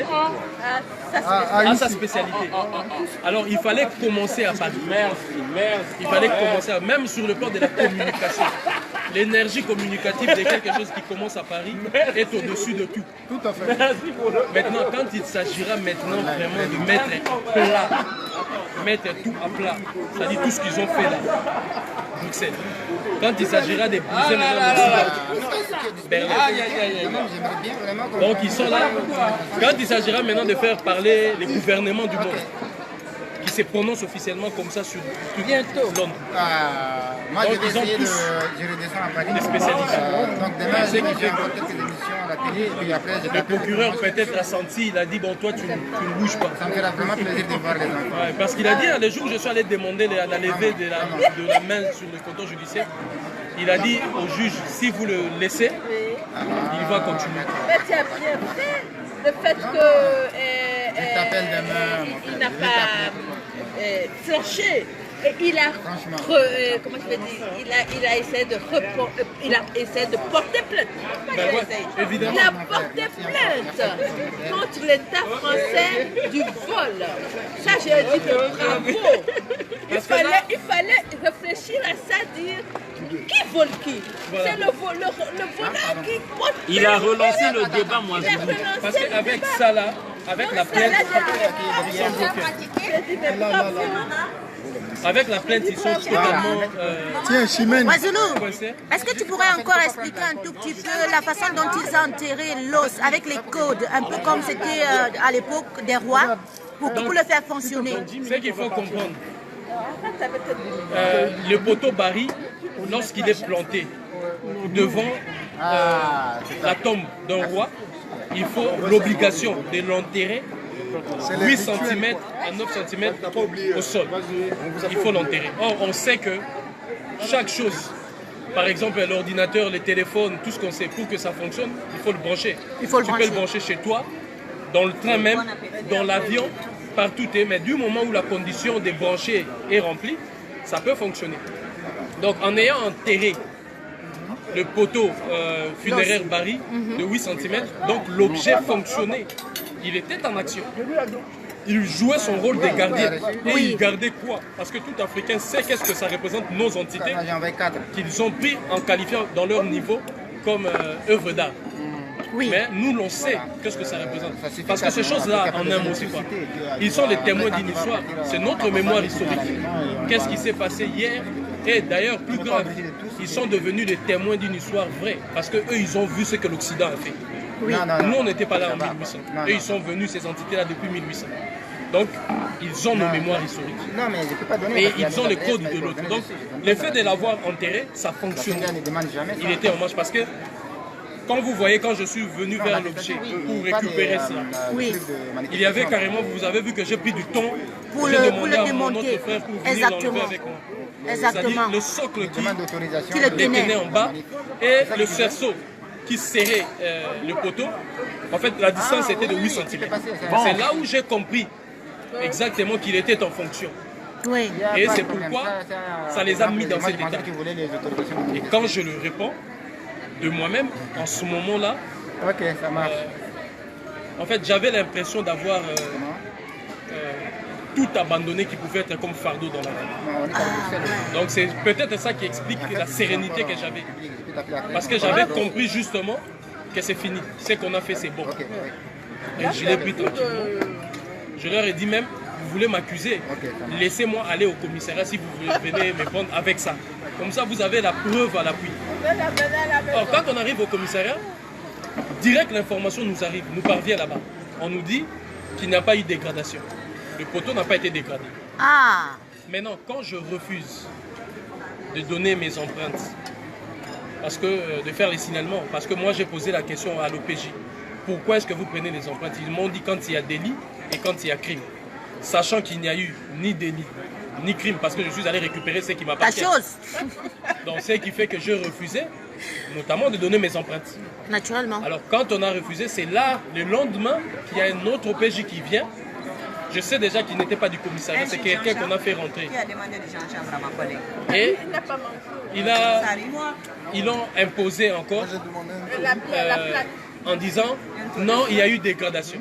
s'intéresser à sa spécialité. Alors il fallait commencer à Paris. Il fallait commencer à, même sur le plan de la communication. L'énergie communicative de quelque chose qui commence à Paris est au-dessus de tout. Tout à fait. Maintenant, quand il s'agira maintenant vraiment de mettre plat, mettre tout à plat, c'est-à-dire tout ce qu'ils ont fait là, Bruxelles. Quand il s'agira des Bruxelles, Berlin. Donc ils sont là. Quand il s'agira maintenant de faire parler les gouvernements du monde, qui se prononcent officiellement comme ça sur Londres. Moi, Donc, je ils ont vais essayer tous je redescends à Paris. des spécialistes. Donc demain, je vais faire quelques émissions à la télé et puis après, je Le procureur peut-être a senti, il a dit bon toi tu ne bouges pas. Ça me fera vraiment plaisir de voir les enfants. Ouais, parce qu'il a dit le jour où je suis allé demander la levée de la main sur le comptoir judiciaire, il a dit au juge si vous le laissez, il va continuer. Mais tu as bien fait le fait que il n'a pas flanché. Et il a, comment je vais dire, il a essayé de porter plainte. Évidemment. Il a porté plainte contre l'État français du vol. Ça, j'ai dit que bravo. Il fallait réfléchir à ça, dire qui vole qui. Voilà. C'est le voleur qui porte. Il a relancé le débat, moi je dis. Parce qu'avec ça là, avec la plainte, avec la plainte, ils sont totalement Tiens, Chimène. Ouazounou, coincés. est-ce que tu pourrais encore expliquer un tout petit peu la façon dont ils ont enterré l'os avec les codes, un peu comme c'était à l'époque des rois, pour le faire fonctionner? Ce qu'il faut comprendre, le poteau Barry, lorsqu'il est planté devant la tombe d'un roi, il faut l'obligation de l'enterrer 8 cm à 9 cm au sol. Il faut l'enterrer. Or, on sait que chaque chose, par exemple l'ordinateur, les téléphones, tout ce qu'on sait, pour que ça fonctionne, il faut le brancher. Tu peux le brancher chez toi, dans le train même, dans l'avion, partout. Mais du moment où la condition de brancher est remplie, ça peut fonctionner. Donc en ayant enterré le poteau funéraire Barry de 8 cm, donc l'objet fonctionnait. Il était en action. Il jouait son rôle de gardien. Et il gardait quoi? Parce que tout Africain sait qu'est-ce que ça représente, nos entités, qu'ils ont pris en qualifiant dans leur niveau comme œuvre d'art. Oui. Mais nous, l'on sait qu'est-ce que ça représente. Parce que ces choses-là, en un mot, c'est quoi? Ils sont les témoins d'une histoire. C'est notre mémoire historique. Qu'est-ce qui s'est passé hier? Et d'ailleurs, plus grave, ils sont devenus des témoins d'une histoire vraie. Parce qu'eux, ils ont vu ce que l'Occident a fait. Oui. Nous, on n'était pas là en 1800. Eux, ils sont venus, ces entités-là, depuis 1800. Donc, ils ont nos mémoires historiques. Et ils ont le code de l'autre. Donc, le fait de l'avoir enterré, ça fonctionne. Il était en marche parce que, quand vous voyez, quand je suis venu vers l'objet pour récupérer ça, il y avait carrément, vous avez vu que j'ai pris du temps pour j'ai le demandé à mon autre démonter. frère pour venir l'enlever avec moi. C'est-à-dire le socle qui le tenait en bas et le cerceau qui serrait le poteau. En fait, la distance était de 8 cm. C'est là où j'ai compris exactement qu'il était en fonction. Oui. Et c'est pourquoi ça les a mis dans cet état. Et quand je le réponds de moi-même, en ce moment-là, en fait, j'avais l'impression d'avoir tout abandonné qui pouvait être comme fardeau dans la vie. Donc c'est peut-être ça qui explique la sérénité que j'avais. Parce que j'avais compris justement que c'est fini. Ce qu'on a fait, c'est bon. Et je l'ai pris tranquillement. Je leur ai dit même, vous voulez m'accuser, laissez-moi aller au commissariat si vous venez me prendre avec ça. Comme ça, vous avez la preuve à l'appui. Alors, quand on arrive au commissariat, direct l'information nous arrive, nous parvient là-bas. On nous dit qu'il n'y a pas eu de dégradation. Le poteau n'a pas été dégradé. Maintenant, quand je refuse de donner mes empreintes, parce que de faire les signalements, parce que moi j'ai posé la question à l'OPJ, pourquoi est-ce que vous prenez les empreintes? Ils m'ont dit quand il y a délit et quand il y a crime. Sachant qu'il n'y a eu ni délit, ni crime, parce que je suis allé récupérer ce qui m'appartient. La chose. Donc ce qui fait que je refusais, notamment de donner mes empreintes. Naturellement. Alors quand on a refusé, c'est là, le lendemain, qu'il y a un autre OPJ qui vient. Je sais déjà qu'il n'était pas du commissariat, c'est quelqu'un qu'on a fait rentrer. Qui a demandé de Jean-Chambre à ma collègue. Et ils l'ont imposé encore en disant non, il y a eu dégradation.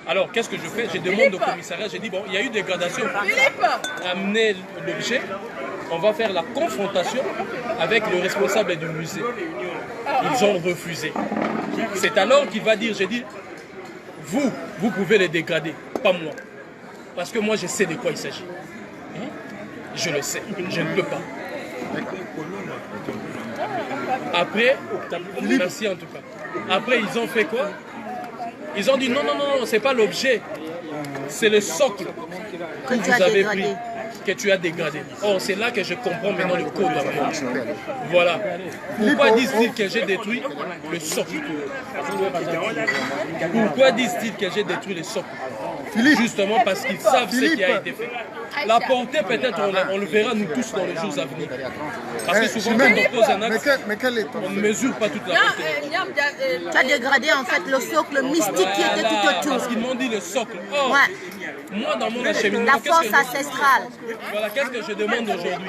Alors, qu'est-ce que je fais? Je demande au commissariat, j'ai dit, bon, il y a eu dégradation. Amenez l'objet, on va faire la confrontation avec le responsable du musée. Ils ont refusé. C'est alors qu'il va dire, j'ai dit, vous pouvez les dégrader, pas moi. Parce que moi, je sais de quoi il s'agit. Je le sais, je ne peux pas. Après, merci en tout cas. Après, ils ont fait quoi? Ils ont dit non, c'est pas l'objet, c'est le socle que vous avez pris, que tu as dégradé. Or, c'est là que je comprends maintenant le code. Voilà. Pourquoi disent-ils que j'ai détruit le socle? Pourquoi disent-ils que j'ai détruit le socle? Justement parce qu'ils savent ce qui a été fait. La portée, peut-être, on le verra nous tous dans les jours à venir. Parce que souvent, quand on pose un acte, on ne mesure pas toute la portée. Tu as dégradé en fait le socle mystique qui était tout autour. Parce qu'ils m'ont dit le socle. Or, moi, dans mon acheminement, la force ancestrale. Voilà, qu'est-ce que je demande aujourd'hui?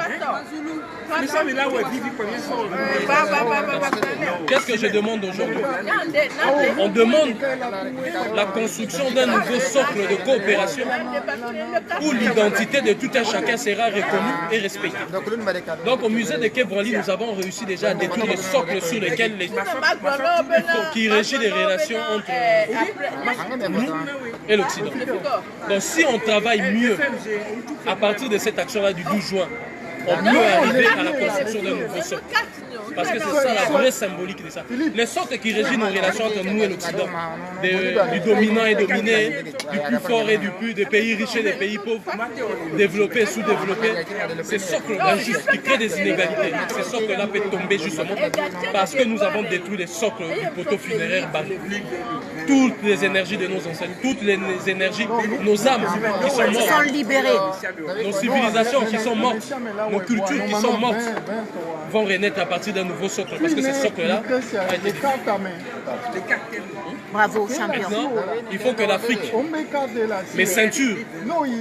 Qu'est-ce que je demande aujourd'hui? On demande la construction d'un nouveau socle de coopération où l'identité de tout un chacun sera reconnue et respectée. Donc au musée de Quai Branly, nous avons réussi déjà à détruire le socle sur lequel qui régit les relations entre nous et l'Occident. Donc si on travaille mieux à partir de cette action-là du 12 juin, on peut arriver à la construction d'un nouveau socle. Parce que c'est ça la vraie symbolique de ça. Le socle qui régit nos relations entre nous et l'Occident, du dominant et dominé, du plus fort et du plus, des pays riches et des pays pauvres, développés et sous-développés, c'est ce socle-là juste qui crée des inégalités. Ce socle-là peut tomber justement parce que nous avons détruit les socles du poteau funéraire Bambi. Toutes les énergies de nos ancêtres, toutes les énergies, nos âmes qui sont mortes, sont libérées, nos civilisations qui sont mortes, nos cultures qui sont mortes vont renaître à partir d'un nouveau socle, parce que ce socle-là a été détruit. Bravo, champion. Maintenant, il faut que l'Afrique, mes ceintures,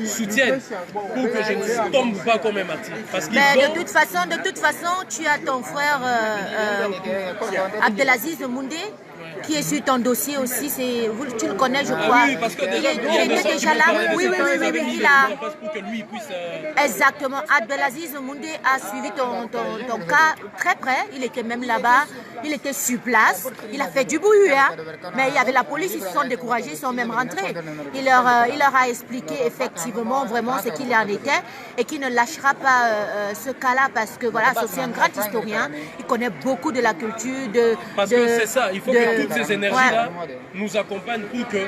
soutiennent pour que je ne tombe pas comme un martyr. Mais de toute façon, tu as ton frère Abdelaziz Moundé qui est sur ton dossier aussi, tu le connais, je crois. Oui, parce que il était déjà là. Oui, il a. Pour que lui puisse. Exactement. Abdelaziz Moundé a suivi ton cas très près. Il était même là-bas. Il était sur place. Il a fait du bruit, hein. Mais il y avait la police, ils se sont découragés, ils sont même rentrés. Il leur a expliqué effectivement vraiment ce qu'il en était et qu'il ne lâchera pas ce cas-là parce que voilà, c'est aussi un grand historien. Il connaît beaucoup de la culture. Parce que c'est ça, il faut que toutes ces énergies-là nous accompagnent pour que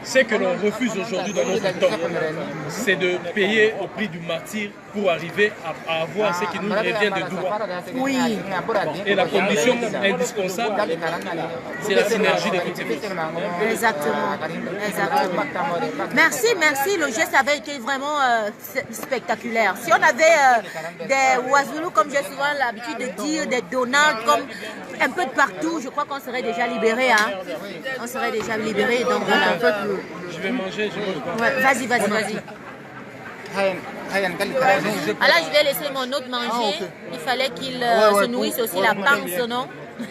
ce que l'on refuse aujourd'hui dans notre temps, c'est de payer au prix du martyr pour arriver à avoir ce qui nous revient de droit. Oui. Et la condition indispensable, c'est la synergie de toutes ces choses. Exactement. Merci. Le geste avait été vraiment spectaculaire. Si on avait des Wazulu, comme j'ai souvent l'habitude de dire, des Donald, comme un peu de partout, je crois qu'on serait déjà libérés. Hein. On serait déjà libérés. Donc voilà. Je vais manger, Vas-y. Alors je vais laisser mon autre manger. Il fallait qu'il se nourrisse aussi la panse, non? Il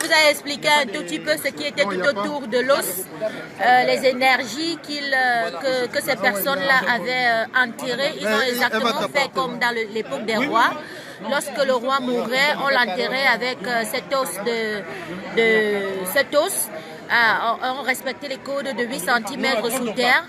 vous a expliqué un tout petit peu ce qui était tout autour de l'os, les énergies que ces personnes-là avaient enterrées. Ils ont exactement fait comme dans l'époque des rois. Lorsque le roi mourait, on l'enterrait avec cet os. On respectait les codes de 8 cm sous terre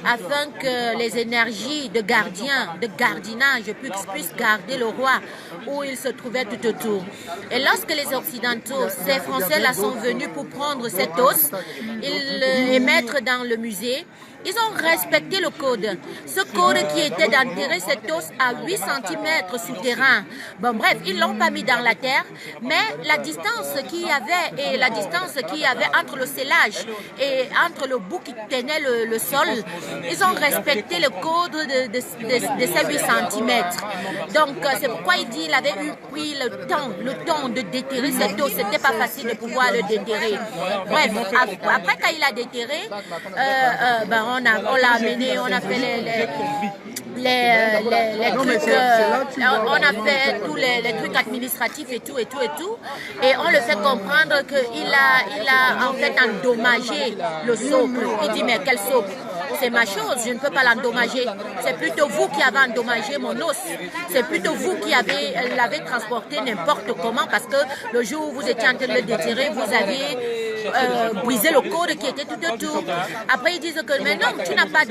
afin que les énergies de gardinage puissent garder le roi où il se trouvait tout autour. Et lorsque les Occidentaux, ces Français-là sont venus pour prendre cet os et mettre dans le musée, ils ont respecté le code. Ce code qui était d'enterrer cet os à 8 cm souterrain. Bon bref, ils ne l'ont pas mis dans la terre, mais la distance qu'il y avait entre le scellage et entre le bout qui tenait le sol, ils ont respecté le code de ces 8 cm. Donc c'est pourquoi il dit qu'il avait pris le temps de déterrer cet os. C'était pas facile de pouvoir le déterrer. Bref, après quand il a déterré, on l'a amené, on a fait les trucs, on a fait tous les trucs administratifs et tout. Et on le fait comprendre qu'il a en fait endommagé le socle. Il dit, mais quel socle? C'est ma chose, je ne peux pas l'endommager. C'est plutôt vous qui avez endommagé mon os. C'est plutôt vous qui l'avez transporté n'importe comment parce que le jour où vous étiez en train de le déterrer, vous aviez brisé le code qui était tout autour. Après, ils disent que mais non, tu n'as pas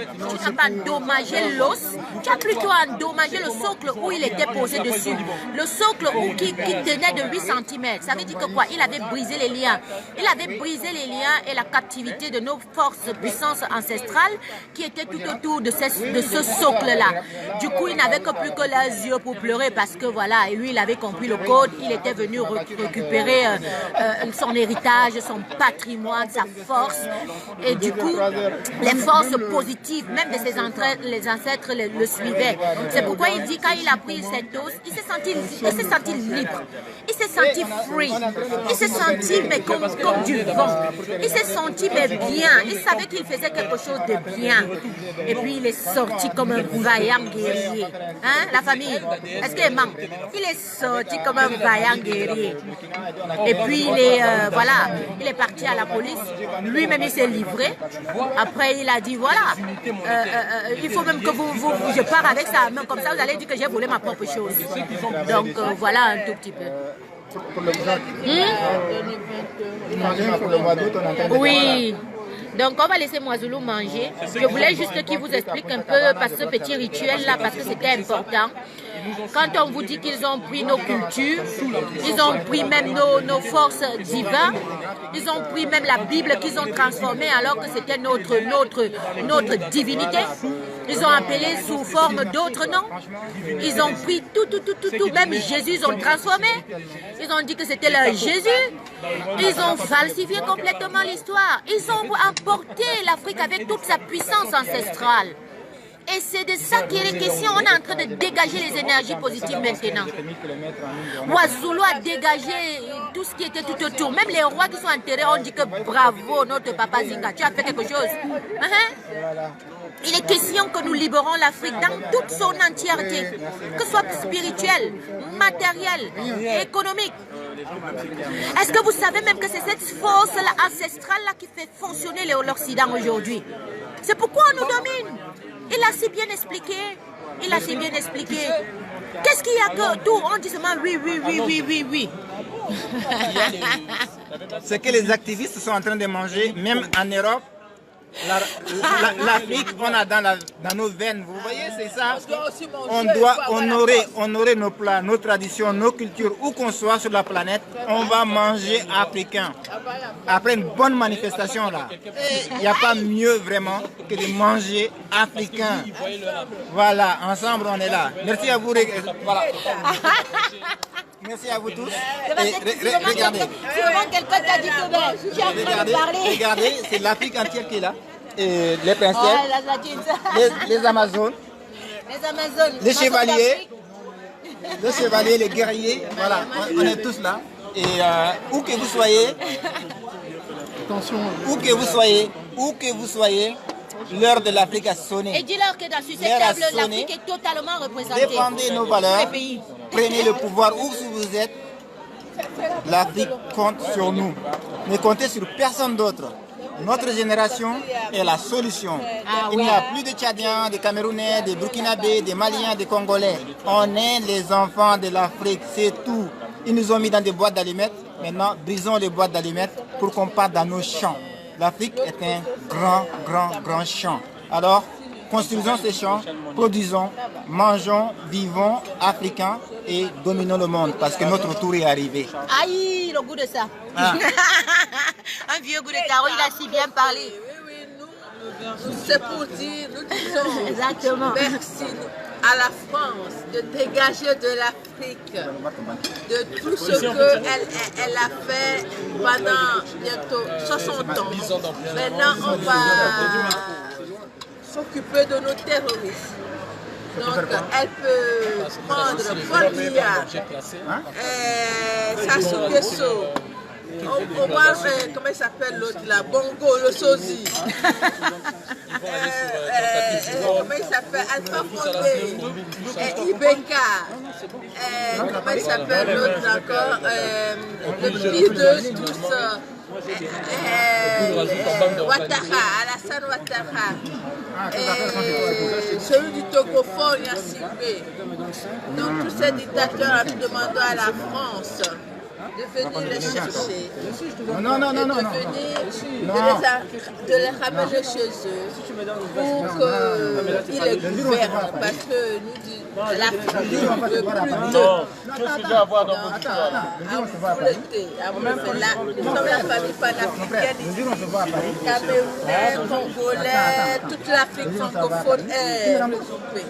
endommagé l'os, tu as plutôt endommagé le socle où il était posé dessus. Le socle qui tenait de 8 cm. Ça veut dire que quoi? Il avait brisé les liens. Il avait brisé les liens et la captivité de nos forces puissances ancestrales qui étaient tout autour de ce socle-là. Du coup, il n'avait que plus que les yeux pour pleurer parce que voilà, et lui, il avait compris le code. Il était venu récupérer son héritage, son patrimoine, sa force. Et du coup, les forces positives, même de ses ancêtres le suivaient. C'est pourquoi il dit, quand il a pris cette os, il s'est senti libre. Il s'est senti free. Il s'est senti mais comme du vent. Il s'est senti mais bien. Il savait qu'il faisait quelque chose de bien. Et puis il est sorti comme un vaillant guerrier. Hein, la famille? Est-ce qu'il est mort? Il est sorti comme un vaillant guerrier. Et puis voilà, il est parti à la police. Lui-même il s'est livré. Après il a dit voilà, il faut même que je pars avec ça. Même comme ça vous allez dire que j'ai volé ma propre chose. Donc voilà un tout petit peu. Oui. Donc on va laisser Mwazoulou manger. Je voulais juste qu'il vous explique un peu parce que ce petit rituel là, parce que c'était important. Quand on vous dit qu'ils ont pris nos cultures, ils ont pris même nos forces divines, ils ont pris même la Bible qu'ils ont transformée alors que c'était notre divinité. Ils ont appelé sous forme d'autres noms. Ils ont pris tout. Même Jésus, ils ont transformé. Ils ont dit que c'était leur Jésus. Ils ont falsifié complètement l'histoire. Ils ont emporté l'Afrique avec toute sa puissance ancestrale. Et c'est de ça qu'il est question. On est en train de dégager les énergies positives maintenant. Mwazoulou a dégagé tout ce qui était tout autour. Même les rois qui sont enterrés, on dit que bravo, notre papa Zinga, tu as fait quelque chose. Il est question que nous libérons l'Afrique dans toute son entièreté, que ce soit spirituel, matériel, économique. Est-ce que vous savez même que c'est cette force ancestrale-là qui fait fonctionner l'Occident aujourd'hui? C'est pourquoi on nous domine. Il a si bien expliqué. Qu'est-ce qu'il y a que tout? On dit seulement oui. Ce que les activistes sont en train de manger, même en Europe, l'Afrique, on a dans nos veines, vous voyez, c'est ça. On doit honorer nos plats, nos traditions, nos cultures, où qu'on soit sur la planète, on va manger africain. Après une bonne manifestation là, il n'y a pas mieux vraiment que de manger africain. Voilà, ensemble on est là. Merci à vous. Voilà. Merci à vous tous. Regardez. Quelqu'un t'a dit que tu es en train de parler. Regardez, c'est l'Afrique entière qui est là. Et les princesses, les Amazones, les chevaliers, les guerriers. Voilà, on est tous là. Et où que vous soyez, l'heure de l'Afrique a sonné. Et dis-leur que dans cette table, l'Afrique est totalement représentée. Défendez nos valeurs, prenez le pouvoir où vous êtes. L'Afrique compte sur nous. Ne comptez sur personne d'autre. Notre génération est la solution. Il n'y a plus de Tchadiens, de Camerounais, de Burkinabés, de Maliens, de Congolais. On est les enfants de l'Afrique, c'est tout. Ils nous ont mis dans des boîtes d'allumettes. Maintenant, brisons les boîtes d'allumettes pour qu'on parte dans nos champs. L'Afrique est un grand champ. Alors, construisons ces champs, produisons, mangeons, vivons africains et dominons le monde parce que notre tour est arrivé. Aïe, le goût de ça. Un vieux goût de tarot, il a si bien parlé. Oui, nous, c'est pour dire, nous disons exactement. Merci à la France de dégager de l'Afrique, de tout ce qu'elle a fait pendant bientôt 60 ans. Maintenant, on va s'occuper de nos terroristes. Donc, elle peut prendre Paul Biya, Sassou Nguesso, On voit, comment il s'appelle l'autre là, Bongo, le sosie. Comment il s'appelle, Alpha Condé, Ibeka. Comment il s'appelle l'autre encore, le petit de tous. Ouattara, Alassane Ouattara. Celui du Togophone, Yassibé. Donc tous ces dictateurs ont demandé à la France de venir les chercher. Non. De les ramener chez eux pour qu'ils les gouvernent. Parce que nous disons l'Afrique ne veut plus de. Nous sommes la famille panafricaine ici. Camerounais, Congolais, toute l'Afrique francophone est occupée.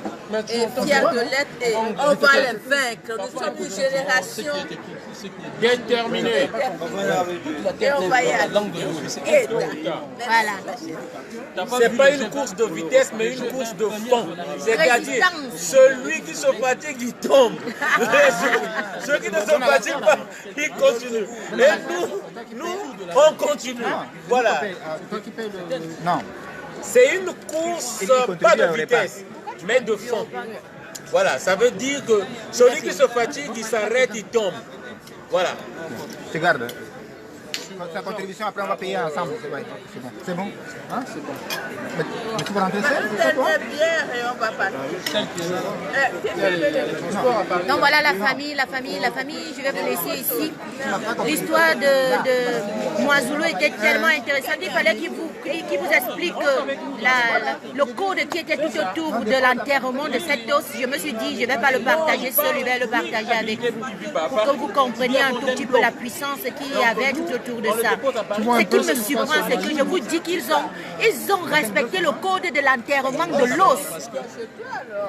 Et fiers de l'être, et on va les vaincre. Nous sommes une génération déterminée. Et on va y aller. Voilà. C'est pas une course de vitesse, mais une course de fond. C'est-à-dire, celui qui se fatigue, il tombe. Ceux qui ne se fatiguent pas, ils continuent. Et nous, on continue. Voilà. Non. C'est une course, pas de vitesse, mais de fond. Voilà, ça veut dire que celui qui se fatigue, il s'arrête, il tombe. Voilà. Tu gardes. Ta contribution, après on va payer ensemble. C'est bon. Hein? C'est bon. Mais tu vas rentrer seul? C'est bière et on va partir. Donc voilà la famille, je vais vous laisser ici. L'histoire de Mwazoulou était tellement intéressante, il fallait qu'il vous explique le code qui était tout autour de l'enterrement de cette os. Je me suis dit, je ne vais pas le partager seul, je vais le partager avec vous, pour que vous compreniez un tout petit peu la puissance qu'il y avait tout autour de ça. Ce qui me surprend, c'est que je vous dis qu'ils ont respecté le code de l'enterrement de l'os.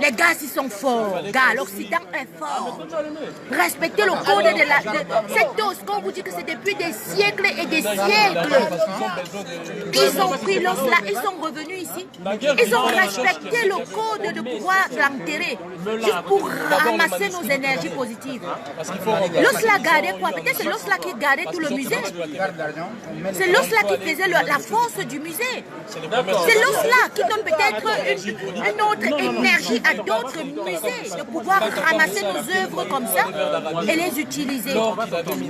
Les gars, ils sont forts. Gars, l'Occident est fort. Respectez le code de cette os. Quand on vous dit que c'est depuis des siècles et des siècles, ils ont pris l'os là, ils sont revenus ici. Ils ont respecté le code de pouvoir l'enterrer, juste pour ramasser nos énergies positives. L'os là gardait quoi? Peut-être c'est l'os là qui gardait tout le musée. C'est l'os là qui faisait la force du musée. C'est l'os là qui donne peut-être une autre énergie à d'autres musées de pouvoir ramasser nos œuvres comme ça et les utiliser.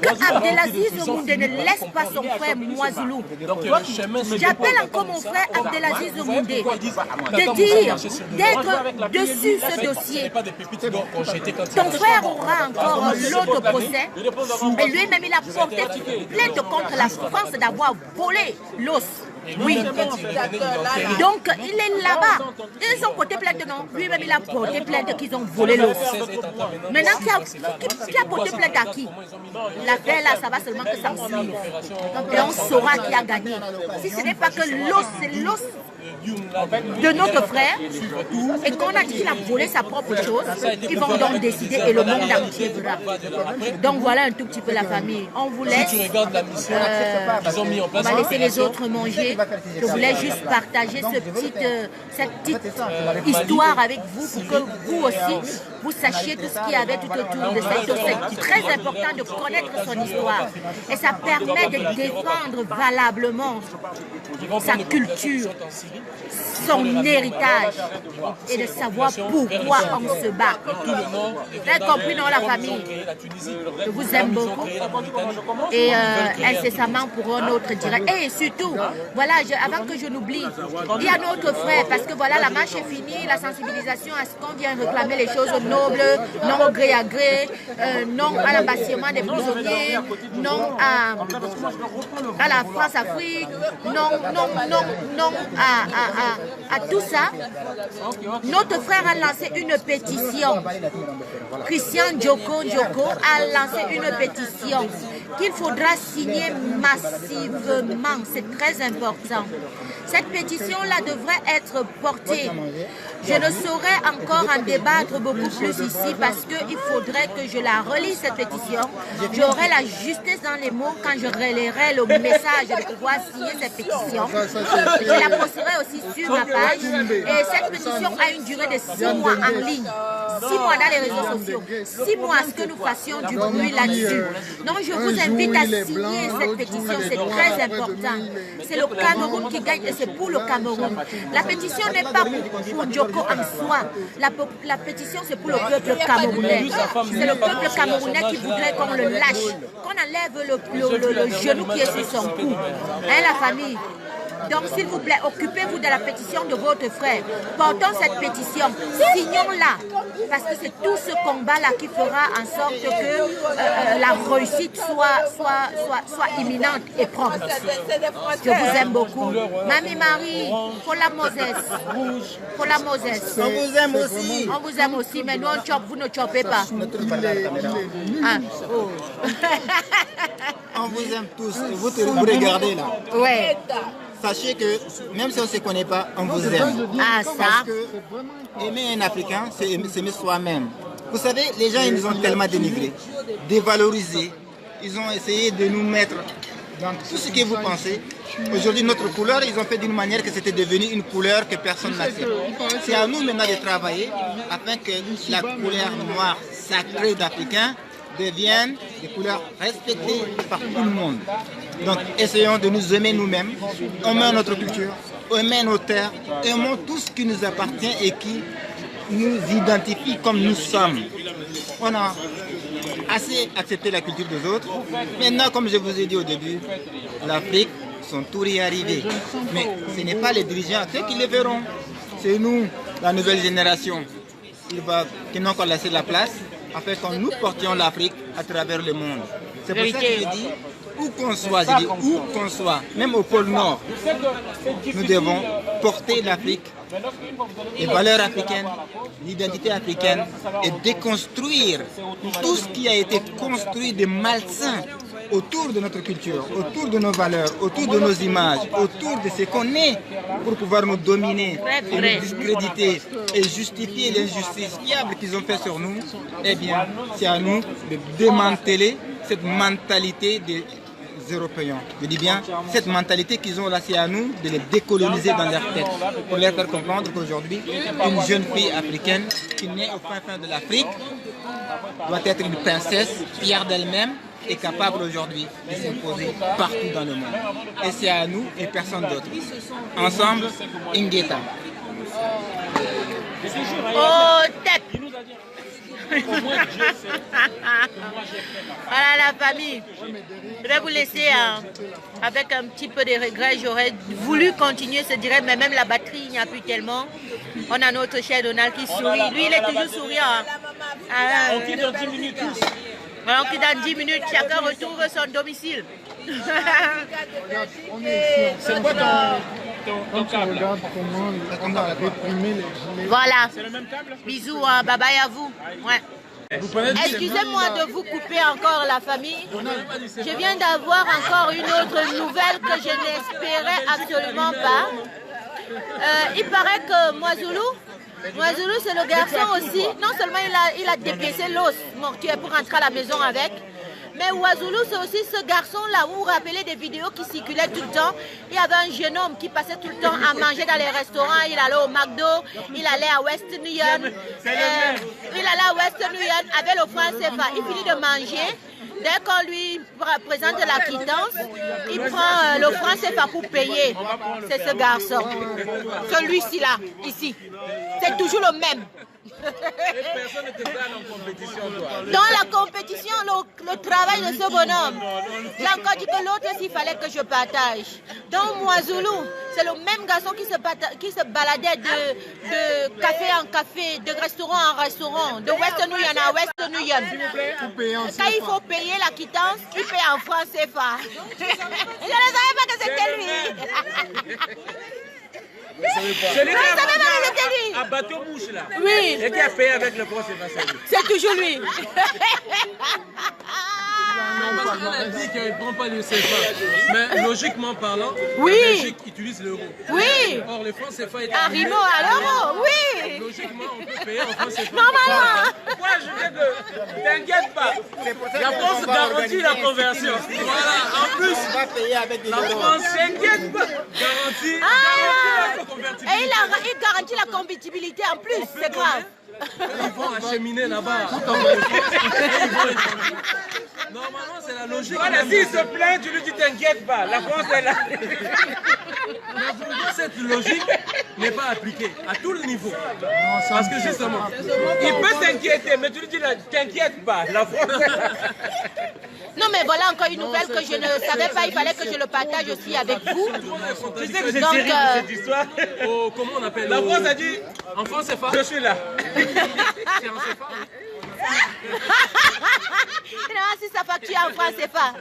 Que Abdelaziz Moundé ne laisse pas son frère Mwazoulou. J'appelle encore mon frère Abdelaziz Moundé de dire, d'être dessus ce dossier. Ton frère aura encore l'autre procès et lui-même il a porté plainte contre la France d'avoir volé l'os. Oui. Donc, il est là-bas. Ils ont porté plainte, non? Lui-même, il a porté plainte qu'ils ont volé l'os. Maintenant, qui a porté plainte à qui? L'affaire, là, ça va seulement que ça suive. Et on saura qui a gagné. Si ce n'est pas que l'os, c'est l'os de notre frère, et qu'on a dit qu'il a volé sa propre chose, ils vont donc décider et le monde entier verra. Donc, voilà un tout petit peu la famille. On vous laisse. On va laisser les autres manger. Je voulais juste partager cette petite histoire avec vous pour que vous aussi, vous sachiez tout ce qu'il y avait tout autour de cette chose. C'est très important de connaître son histoire. Et ça permet de défendre valablement sa culture, son héritage et de savoir pourquoi on se bat. Vous avez compris, non, la famille? Je vous aime beaucoup. Et incessamment pour un autre direct. Et surtout, voilà, avant que je n'oublie, il y a notre frère, parce que voilà, la marche est finie, la sensibilisation à ce qu'on vient réclamer les choses nobles, non au gré à gré, non à l'abaissement des prisonniers, non à la France-Afrique, non à tout ça. Notre frère a lancé une pétition. Christian Djoko a lancé une pétition qu'il faudra signer massivement. C'est très important. Cette pétition-là devrait être portée. Je ne saurais encore en débattre beaucoup plus ici parce qu'il faudrait que je la relise, cette pétition. J'aurai la justesse dans les mots quand je relirai le message de pouvoir signer cette pétition. Je la posterai aussi sur ma page. Et cette pétition a une durée de 6 mois en ligne. 6 mois dans les réseaux sociaux. 6 mois à ce que nous fassions du bruit là-dessus. Donc je vous invite à signer cette pétition, c'est très important. C'est le Cameroun qui gagne et c'est pour le Cameroun. La pétition n'est pas pour Djoko en soi. La pétition, c'est pour le peuple camerounais. C'est le peuple camerounais qui voudrait qu'on le lâche, qu'on enlève le genou qui est sur son cou. Hein, la famille? Donc, s'il vous plaît, occupez-vous de la pétition de votre frère. Portons cette pétition, signons-la, parce que c'est tout ce combat-là qui fera en sorte que la réussite soit imminente et prompte. Je vous aime beaucoup. Mamie Marie, pour la Moses. Pour la Moses. On vous aime aussi. On vous aime aussi, mais nous on chope, vous ne chopez pas. Ah, oh. On vous aime tous. Vous regardez là. Ouais. Sachez que même si on ne se connaît pas, on vous aime. Ah, ça. Parce que aimer un Africain, c'est aimer soi-même. Vous savez, les gens, ils nous ont tellement dénigrés, dévalorisés. Ils ont essayé de nous mettre dans tout ce que vous pensez. Aujourd'hui, notre couleur, ils ont fait d'une manière que c'était devenu une couleur que personne n'accepte. C'est à nous maintenant de travailler afin que la couleur noire sacrée d'Africains deviennent des couleurs respectées par tout le monde. Donc essayons de nous aimer nous-mêmes, aimer notre culture, aimer nos terres, aimons tout ce qui nous appartient et qui nous identifie comme nous sommes. On a assez accepté la culture des autres. Maintenant, comme je vous ai dit au début, l'Afrique, son tour y est arrivé. Mais ce n'est pas les dirigeants qui le verront. C'est nous, la nouvelle génération, qui n'ont qu'à laisser la place afin que nous portions l'Afrique à travers le monde. C'est pour ça que je dis, où qu'on soit, où qu'on soit, même au pôle Nord, nous devons porter l'Afrique, les valeurs africaines, l'identité africaine et déconstruire tout ce qui a été construit de malsain autour de notre culture, autour de nos valeurs, autour de nos images, autour de ce qu'on est pour pouvoir nous dominer et nous discréditer et justifier l'injustice fiable qu'ils ont fait sur nous. Eh bien, c'est à nous de démanteler cette mentalité des Européens. Je dis bien, cette mentalité qu'ils ont là, c'est à nous de les décoloniser dans leur tête pour leur faire comprendre qu'aujourd'hui, une jeune fille africaine qui naît au fin fond de l'Afrique doit être une princesse fière d'elle-même et capable aujourd'hui de s'imposer partout dans le monde. Et c'est à nous et personne d'autre. Ensemble, Ingeta. Oh, tête. Voilà la famille. Je vais vous laisser avec un petit peu de regret. J'aurais voulu continuer ce direct, mais même la batterie, il n'y a plus tellement. On a notre cher Donald qui sourit. Lui, il est toujours souriant. On quitte dans 10 minutes tous. Donc dans 10 minutes, chacun retrouve son domicile. C'est quoi ton câble? Voilà. C'est le même câble? Bisous, bye bye à vous. Ouais. Excusez-moi de vous couper encore la famille. Je viens d'avoir encore une autre nouvelle que je n'espérais absolument pas. Il paraît que Moizoulou, c'est le garçon aussi. Non seulement il a dépiécé l'os mortuaire pour rentrer à la maison avec, mais Ouazoulou, c'est aussi ce garçon-là. Vous vous rappelez des vidéos qui circulaient tout le temps. Il y avait un jeune homme qui passait tout le temps à manger dans les restaurants. Il allait au McDo, il allait à Western Union. Il allait à Western Union avec le franc CFA. Il finit de manger. Dès qu'on lui présente la quittance, il prend le franc CFA pour payer. C'est ce garçon. Celui-ci là, ici. C'est toujours le même. Personne ne te gagne en compétition, toi. Dans la compétition, le travail de ce bonhomme. J'ai encore dit que l'autre, s'il fallait que je partage. Dans Moizoulou, c'est le même garçon qui se baladait de café en café, de restaurant en restaurant, de Western Union à Western Union. Quand il faut payer la quittance, il paye en francs CFA. Je ne savais pas que c'était lui. C'est lui qui a bateau mouche là. Oui. Et qui a payé avec le franc CFA. C'est toujours lui. Non, parce qu'on a dit qu'il ne prend pas le CFA. Mais logiquement parlant, oui, la Belgique utilise l'euro. Oui. Or, le franc CFA est arrivé à l'euro, oui. Logiquement, on peut payer en franc CFA. Normalement. Pourquoi je dis que t'inquiète pas. La France garantit la conversion. Voilà, en plus, on va payer avec des la euros. France s'inquiète pas. Garantit la convertibilité. Et il garantit la compatibilité en plus, c'est grave. Ils vont acheminer là-bas tout en France. Normalement, c'est la logique. Voilà, s'il se plaint, tu lui dis t'inquiète pas, la France est là. Cette logique n'est pas appliquée à tout le niveau. Parce que justement, Il peut s'inquiéter, mais tu lui dis t'inquiète pas, la France est là. Non, mais voilà encore une nouvelle que je ne savais pas. Il fallait que je le partage aussi avec vous. Tu sais que c'est Donc, terrible cette histoire. oh, comment on appelle La France a dit en France, c'est pas. je suis là. C'est en CFA. Non, si ça facture en France, c'est pas.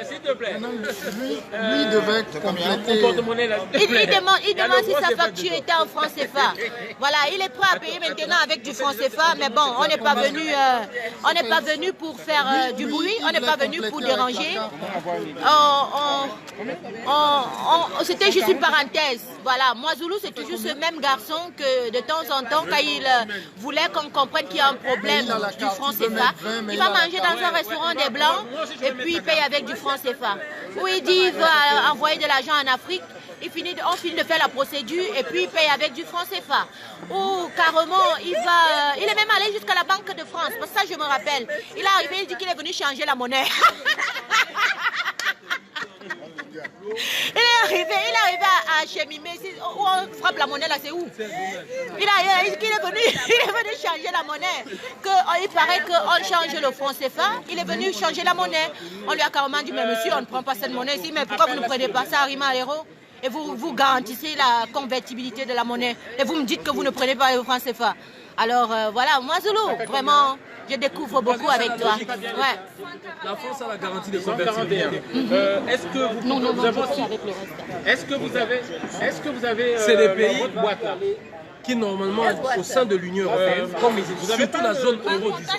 S'il te plaît. Lui devait compléter. Porte-monnaie là. Il demande Il y a le si franc sa CFA facture dedans. était en franc CFA. Voilà, il est prêt à payer maintenant avec du franc CFA, mais bon, on n'est pas venu pour faire du bruit, on n'est pas venu pour déranger. C'était juste une parenthèse. Voilà, moi Zoulou, c'est toujours ce même garçon que de temps en temps, quand il voulait qu'on comprenne qu'il y a un problème du franc CFA, il va manger dans un restaurant des Blancs et puis il paye avec du franc CFA. Ou il dit qu'il va envoyer de l'argent en Afrique. On finit de faire la procédure et puis il paye avec du franc CFA. Ou carrément, il est même allé jusqu'à la Banque de France. Parce que ça, je me rappelle. Il est arrivé, il dit qu'il est venu changer la monnaie. Il est arrivé à Chemimé, où on frappe la monnaie là, c'est où? Il est venu changer la monnaie. Il paraît qu'on change le franc CFA, il est venu changer la monnaie. On lui a carrément dit, mais monsieur, on ne prend pas cette monnaie ici, mais pourquoi vous ne prenez pas ça à Rima Héros? Et vous garantissez la convertibilité de la monnaie. Et vous me dites que vous ne prenez pas le franc CFA. Alors voilà, moi Zoulou, vraiment, je découvre beaucoup avec toi. Ouais. La France a la garantie de convertibilité. Est-ce que vous avez C'est des pays votre boîte là qui normalement au sein de l'Union européenne, surtout la zone euro, disons.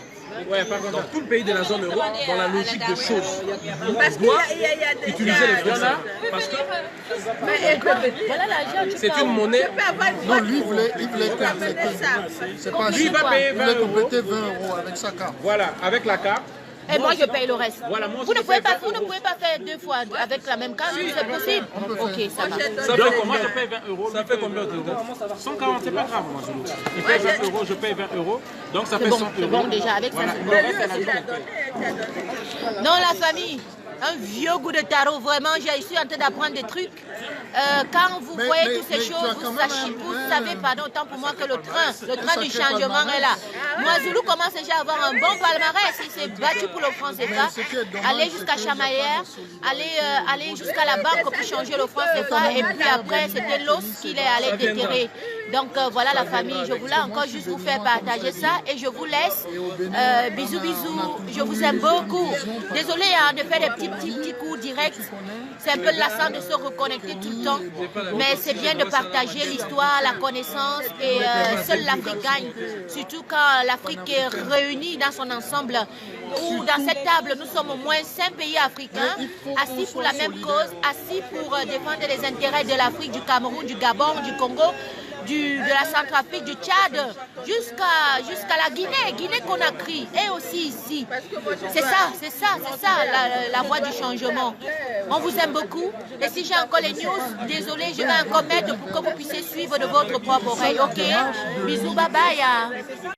Dans tout le pays de la zone euro, dans la logique de choses, on doit utiliser les francs CFA parce que c'est une monnaie. Non, lui, il voulait compléter. C'est pas Lui, il va payer il 20 voulait euros. compléter 20 € avec sa carte. Voilà, avec la carte. Et moi, je paye le reste. Voilà, moi aussi, Vous ne je pouvez paye pas faire deux fois avec la même carte, c'est possible. Ok, ça va. Ça fait Donc, moi, combien? je paye 20 euros. Ça fait combien au total? 140, c'est pas grave, moi, Zoulou. Il paye 20 euros, je paye 20 euros. Donc, ça fait 100 euros. C'est bon déjà, avec ça, Voilà. c'est Le bon. reste, c'est la journée. Non, la famille, un vieux goût de tarot, vraiment, je suis en train d'apprendre des trucs. Quand vous voyez toutes ces choses, vous savez, pardon, autant pour moi que le train du changement est là. Moi, Zoulou commence déjà à avoir un bon palmarès. Il s'est battu pour le franc CFA, aller jusqu'à Chamaillère, aller jusqu'à la banque pour changer le franc CFA, et puis après, c'était l'os qu'il est allé déterrer. Donc voilà la famille, je voulais encore juste vous faire partager ça et je vous laisse. Bisous, bisous, je vous aime beaucoup. Désolée de faire des petits coups directs. C'est un peu lassant de se reconnecter tout le temps, mais c'est bien de partager l'histoire, la connaissance et seule l'Afrique gagne. Surtout quand l'Afrique est réunie dans son ensemble, ou dans cette table, nous sommes au moins 5 pays africains, assis pour la même cause, assis pour défendre les intérêts de l'Afrique, du Cameroun, du Gabon, du Congo, de la Centrafrique, du Tchad, jusqu'à la Guinée-Conakry, et aussi ici. C'est ça la voie du changement. On vous aime beaucoup. Et si j'ai encore les news, désolé, je vais encore mettre pour que vous puissiez suivre de votre propre oreille. Ok? Bisous, bye bye.